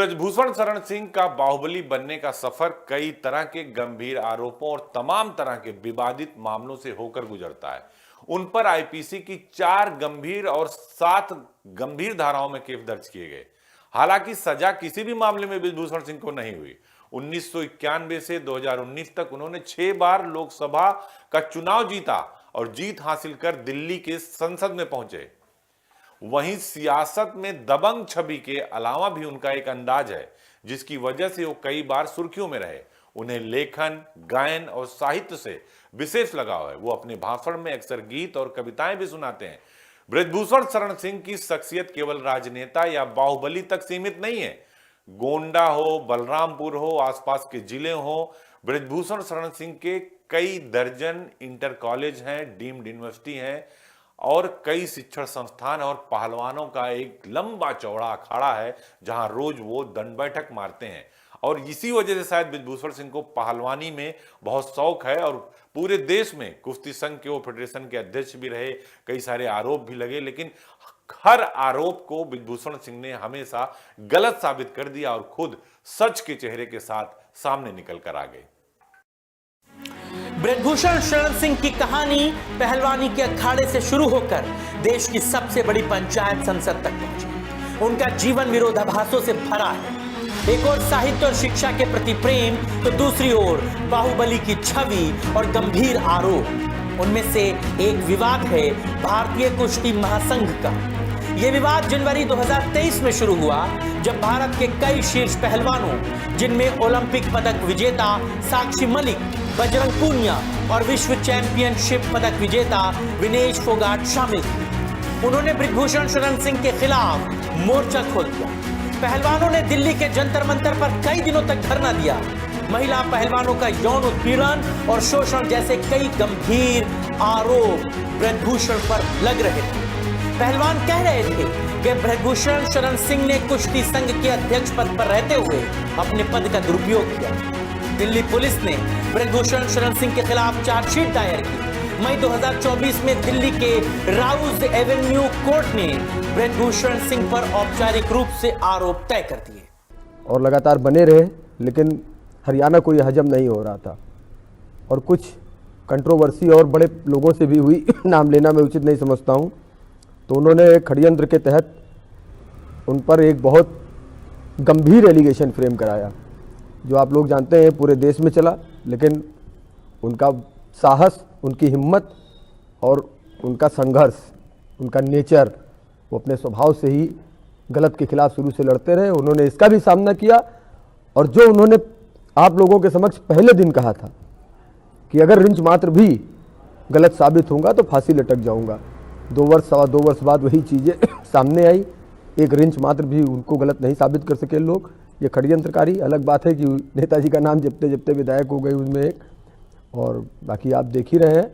ब्रजभूषण शरण सिंह का बाहुबली बनने का सफर कई तरह के गंभीर आरोपों और तमाम तरह के विवादित मामलों से होकर गुजरता है। उन पर आईपीसी की 4 गंभीर और 7 गंभीर धाराओं में केस दर्ज किए गए। हालांकि सजा किसी भी मामले में ब्रजभूषण सिंह को नहीं हुई। 1991 से 2019 तक उन्होंने 6 बार लोकसभा का चुनाव जीता और जीत हासिल कर दिल्ली के संसद में पहुंचे। वहीं सियासत में दबंग छवि के अलावा भी उनका एक अंदाज है जिसकी वजह से वो कई बार सुर्खियों में रहे। उन्हें लेखन, गायन और साहित्य से विशेष लगाव है। वो अपने भाषण में अक्सर गीत और कविताएं भी सुनाते हैं। ब्रजभूषण शरण सिंह की शख्सियत केवल राजनेता या बाहुबली तक सीमित नहीं है। गोंडा हो, बलरामपुर हो, आसपास के जिले हो, ब्रजभूषण शरण सिंह के कई दर्जन इंटर कॉलेज हैं, डीम्ड यूनिवर्सिटी हैं और कई शिक्षण संस्थान और पहलवानों का एक लंबा चौड़ा अखाड़ा है जहां रोज वो दंड बैठक मारते हैं। और इसी वजह से शायद ब्रजभूषण सिंह को पहलवानी में बहुत शौक है और पूरे देश में कुश्ती संघ के वो फेडरेशन के अध्यक्ष भी रहे। कई सारे आरोप भी लगे, लेकिन हर आरोप को ब्रजभूषण सिंह ने हमेशा गलत साबित कर दिया और खुद सच के चेहरे के साथ सामने निकल कर आ गए। ब्रजभूषण शरण सिंह की कहानी पहलवानी के अखाड़े से शुरू होकर देश की सबसे बड़ी पंचायत संसद तक पहुंची। उनका जीवन विरोधाभासों से भरा है। एक ओर साहित्य और शिक्षा के प्रति प्रेम, तो दूसरी ओर बाहुबली की छवि और गंभीर आरोप। उनमें से एक विवाद है भारतीय कुश्ती महासंघ का। यह विवाद जनवरी 2023 में शुरू हुआ जब भारत के कई शीर्ष पहलवानों, जिनमें ओलंपिक पदक विजेता साक्षी मलिक, बजरंग पूनिया और विश्व चैंपियनशिप पदक विजेता विनेश फोगाट शामिल थे, उन्होंने ब्रजभूषण शरण सिंह के खिलाफ मोर्चा खोल दिया। पहलवानों ने दिल्ली के जंतर मंतर पर कई दिनों तक धरना दिया। महिला पहलवानों का यौन उत्पीड़न और शोषण जैसे कई गंभीर आरोप ब्रजभूषण पर लग रहे थे। पहलवान कह रहे थे कि ब्रजभूषण शरण सिंह ने कुश्ती संघ के अध्यक्ष पद पर रहते हुए अपने पद का दुरुपयोग किया। दिल्ली पुलिस ने ब्रजभूषण शरण सिंह के खिलाफ चार्जशीट दायर की। मई 2024 में दिल्ली के राउज एवेन्यू कोर्ट ने ब्रजभूषण सिंह पर औपचारिक रूप से आरोप तय कर दिए और लगातार बने रहे, लेकिन हरियाणा को यह हजम नहीं हो रहा था और कुछ कंट्रोवर्सी और बड़े लोगों से भी हुई। नाम लेना मैं उचित नहीं समझता हूं। तो उन्होंने षड्यंत्र के तहत उन पर एक बहुत गंभीर एलिगेशन फ्रेम कराया, जो आप लोग जानते हैं पूरे देश में चला। लेकिन उनका साहस, उनकी हिम्मत और उनका संघर्ष, उनका नेचर, वो अपने स्वभाव से ही गलत के खिलाफ शुरू से लड़ते रहे। उन्होंने इसका भी सामना किया और जो उन्होंने आप लोगों के समक्ष पहले दिन कहा था कि अगर रिंच मात्र भी गलत साबित होगा तो फांसी लटक जाऊंगा, 2 वर्ष, सवा 2 वर्ष बाद वही चीज़ें सामने आई। एक रिंच मात्र भी उनको गलत नहीं साबित कर सके लोग। ये षड्यंत्रकारी। अलग बात है कि नेताजी का नाम जपते जपते विधायक हो गए उनमें एक, और बाकी आप देख ही रहे हैं।